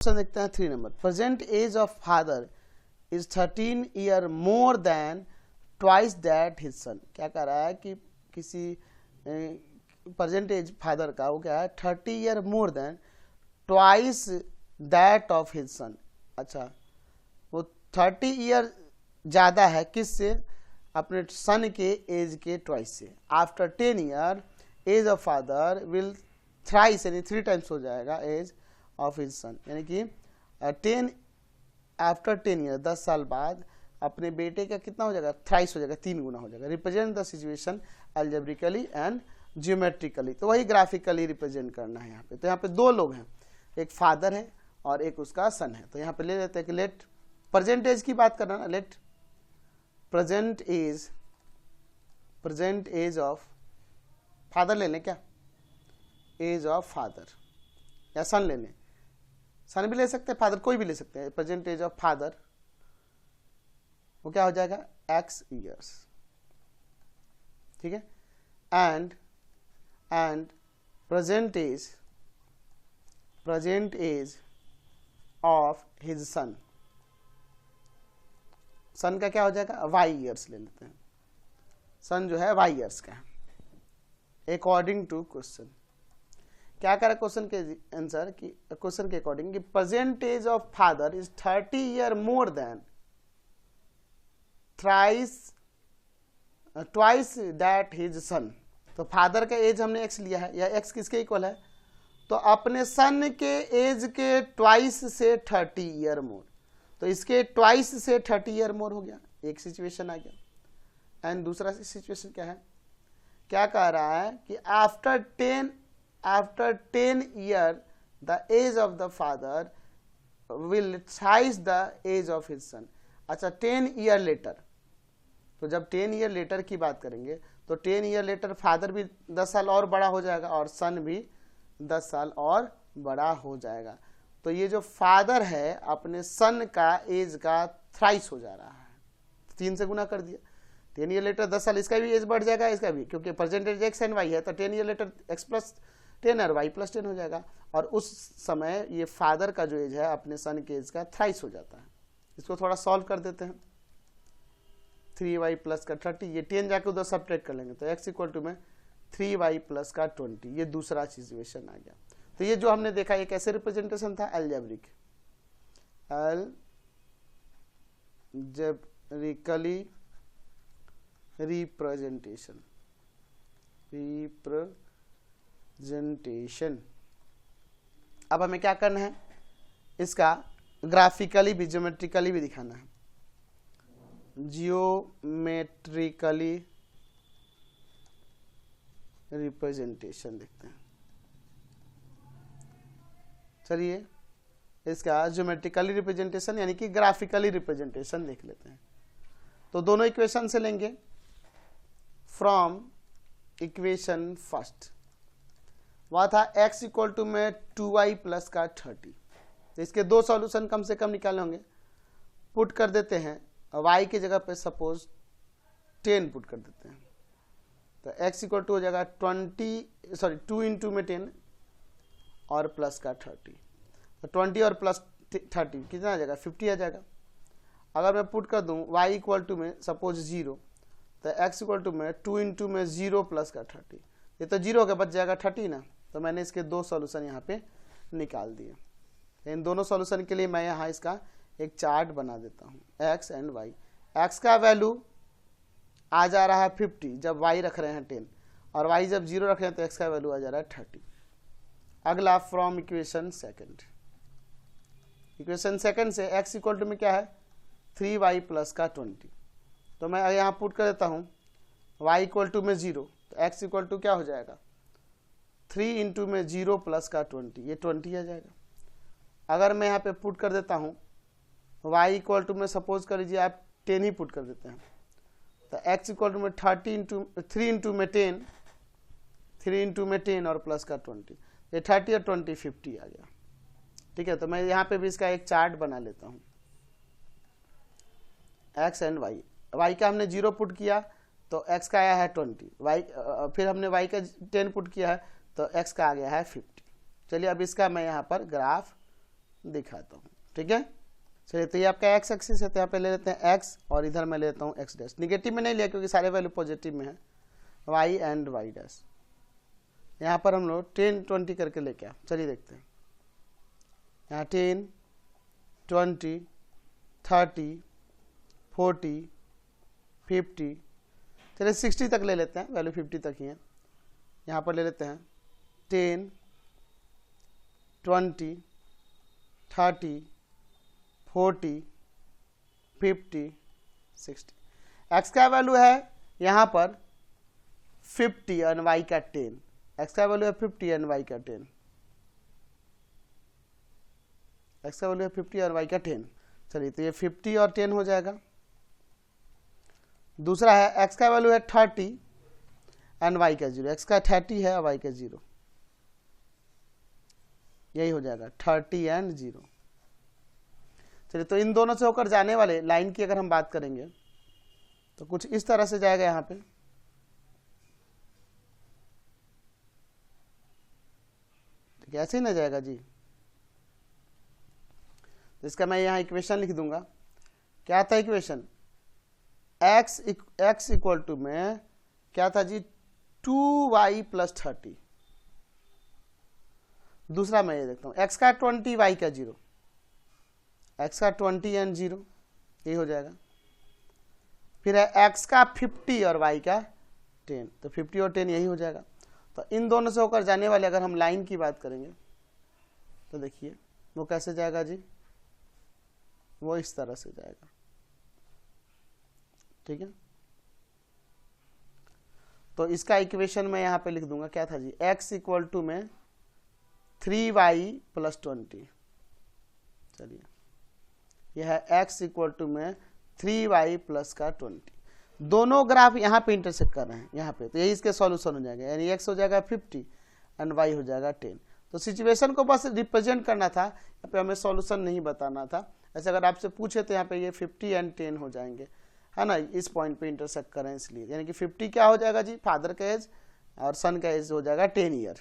Question देखते हैं 3 number. Present age of father is 13 year more than twice that his son. क्या कह रहा है कि किसी प्रेजेंट एज फादर का वो क्या है 30 year more than twice that of his son. अच्छा, वो 30 ईयर ज़्यादा है किससे? अपने सन के एज के ट्वाइस से। After 10 year age of father will thrice यानी 3 टाइम्स हो जाएगा एज ऑफ हिज सन, यानी कि 10 आफ्टर 10 ईयर 10 साल बाद अपने बेटे का कितना हो जाएगा? थ्राइस हो जाएगा, 3 गुना हो जाएगा। Represent the situation algebraically and geometrically, तो वही ग्राफिकली रिप्रेजेंट करना है यहाँ पे। तो यहाँ पे 2 लोग हैं, एक फादर है और एक उसका सन है। तो यहाँ पे ले लेते हैं कि लेट प्रेजेंट एज की बात करना ना, let present age of father ले लें क्या? एज ऑफ फादर या सन ले लें, सन भी ले सकते हैं, फादर कोई भी ले सकते हैं। प्रेजेंट एज ऑफ फादर वो क्या हो जाएगा? x ईयर्स, ठीक है। And present age of his son, son का क्या हो जाएगा? y ईयर्स ले लेते हैं। सन जो है y ईयर्स का है अकॉर्डिंग टू क्वेश्चन। क्या करा क्वेश्चन के आंसर कि क्वेश्चन के अकॉर्डिंग कि present age of father is 30 year more than twice that his son. तो फादर का एज हमने x लिया है, यह x किसके इक्वल है? तो अपने सन के एज के ट्वाइस से 30 ईयर मोर, तो इसके ट्वाइस से 30 ईयर मोर हो गया, एक सिचुएशन आ गया। एंड दूसरा सिचुएशन क्या है? क्या कह रहा है कि after 10 year the age of the father will thrice the age of his son. अच्छा, 10 ईयर लेटर, तो जब 10 ईयर लेटर की बात करेंगे तो 10 ईयर लेटर फादर भी 10 साल और बड़ा हो जाएगा और सन भी 10 साल और बड़ा हो जाएगा। तो ये जो फादर है अपने सन का एज का थ्राइस हो जा रहा है, 3 से गुना कर दिया। 10 ईयर लेटर 10 साल, इसका भी एज बढ़ जाएगा, इसका भी, क्योंकि परसेंटेज x एंड y है, तो 10 ईयर लेटर x प्लस 10 और y प्लस 10 हो जाएगा। और उस समय ये फादर का जो एज है अपने सन के एज का थ्राइस हो जाता है। इसको थोड़ा सॉल्व कर देते हैं। 3y प्लस का 30, ये 10 जाके उधर सब्ट्रैक्ट कर लेंगे, तो x इक्वल टू में 3y प्लस का 20, ये दूसरा सिचुएशन आ गया। तो ये जो हमने देखा ये कैसे रिप्रेजेंटेशन था? Algebraically representation. अब हमें क्या करना है? इसका ग्राफिकली भी ज्योमेट्रिकली भी दिखाना है। जियोमेट्रिकली रिप्रेजेंटेशन देखते हैं। चलिए इसका ज्योमेट्रिकली रिप्रेजेंटेशन यानी कि ग्राफिकली रिप्रेजेंटेशन देख लेते हैं। तो दोनों इक्वेशन से लेंगे। फ्रॉम इक्वेशन फर्स्ट वह था x इक्वल टू में 2y प्लस का 30, तो इसके 2 सॉल्यूशन कम से कम निकाले होंगे। पुट कर देते हैं y की जगह पे सपोज 10 पुट कर देते हैं, तो x इक्वल टू हो जाएगा 2 इंटू में 10 और प्लस का 30, तो 20 और प्लस 30 कितना आ जाएगा? 50 आ जाएगा। अगर मैं पुट कर दूं y इक्वल टू में सपोज 0, तो x इक्वल टू में 2 इंटू में 0 प्लस का 30, ये तो 0 का बच जाएगा 30 ना। तो मैंने इसके 2 सॉल्यूशन यहाँ पे निकाल दिए। इन दोनों सॉल्यूशन के लिए मैं यहाँ इसका एक चार्ट बना देता हूँ, x एंड y। x का वैल्यू आ जा रहा है 50 जब y रख रहे हैं 10, और y जब 0 रख रहे हैं तो x का वैल्यू आ जा रहा है 30। अगला from equation second, equation second से x इक्वल टू में क्या है? 3y प्लस का 20, तो मैं यहाँ पुट कर देता हूँ y इक्वल टू में 0, तो x इक्वल टू क्या हो जाएगा? 3 इंटू में 0 प्लस का 20, ये 20 आ जाएगा। अगर मैं यहाँ पे पुट कर देता हूँ y इक्वल टू में सपोज कर लीजिए आप 10 ही पुट कर देते हैं, तो x इक्वल टू में 3 इंटू में 10, 3 इंटू में 10 और प्लस का 20, ये 30 और 20 50 आ गया। ठीक है, तो मैं यहाँ पे भी इसका एक चार्ट बना लेता हूँ। x एंड y का हमने 0 पुट किया तो x का आया है 20, फिर हमने y का 10 पुट किया है तो x का आ गया है 50। चलिए अब इसका मैं यहाँ पर ग्राफ दिखाता हूँ, ठीक है। चलिए, तो ये आपका एक्स एक्सिस है, तो यहाँ पे ले लेते हैं एक्स और इधर मैं लेता हूँ एक्स डैश। निगेटिव में नहीं लिया क्योंकि सारे वैल्यू पॉजिटिव में है, वाई एंड वाई डैश। यहाँ पर हम लोग 10 20 करके लेके आए। चलिए देखते हैं, यहाँ 10 20 30 40 50, चलिए 60 तक ले लेते हैं, वैल्यू 50 तक ही है। यहाँ पर ले लेते हैं 10 20 30 40 50 60। एक्स का वैल्यू है यहाँ पर 50 और वाई का 10। एक्स का वैल्यू है 50 एंड वाई का 10। एक्स का वैल्यू है 50 और वाई का 10। चलिए, तो ये 50 और 10 हो जाएगा। दूसरा है एक्स का वैल्यू है 30 एंड वाई का 0। एक्स का 30 है और वाई का 0, यही हो जाएगा 30 एंड 0। चलिए, तो इन दोनों से होकर जाने वाले लाइन की अगर हम बात करेंगे तो कुछ इस तरह से जाएगा यहाँ पे। ठीक है, ऐसे ही ना जाएगा जी। इसका मैं यहाँ इक्वेशन लिख दूंगा। क्या था इक्वेशन? x इक्वल टू में क्या था जी, 2y प्लस 30। दूसरा मैं ये देखता हूँ, x का 20 y का 0, x का 20 एंड 0, ये हो जाएगा। फिर है x का 50 और y का 10, तो 50 और 10 यही हो जाएगा। तो इन दोनों से होकर जाने वाले अगर हम लाइन की बात करेंगे तो देखिए वो कैसे जाएगा जी, वो इस तरह से जाएगा, ठीक है। तो इसका इक्वेशन मैं यहाँ पे लिख दूंगा, क्या था जी, x इक्वल टू में 3y प्लस 20। चलिए, यह है x इक्वल टू में 3y प्लस का 20। दोनों ग्राफ यहाँ पे इंटरसेक्ट कर रहे हैं यहाँ पे, तो यही इसके सॉल्यूशन हो जाएगा, यानी x हो जाएगा 50 एंड y हो जाएगा 10। तो सिचुएशन को बस रिप्रेजेंट करना था, यहाँ पे हमें सॉल्यूशन नहीं बताना था। ऐसे अगर आपसे पूछे तो यहाँ पे ये 50 एंड 10 हो जाएंगे, है ना, इस पॉइंट पे इंटरसेक्ट करें इसलिए। यानी कि 50 क्या हो जाएगा जी, फादर का एज, और सन का एज हो जाएगा 10 ईयर।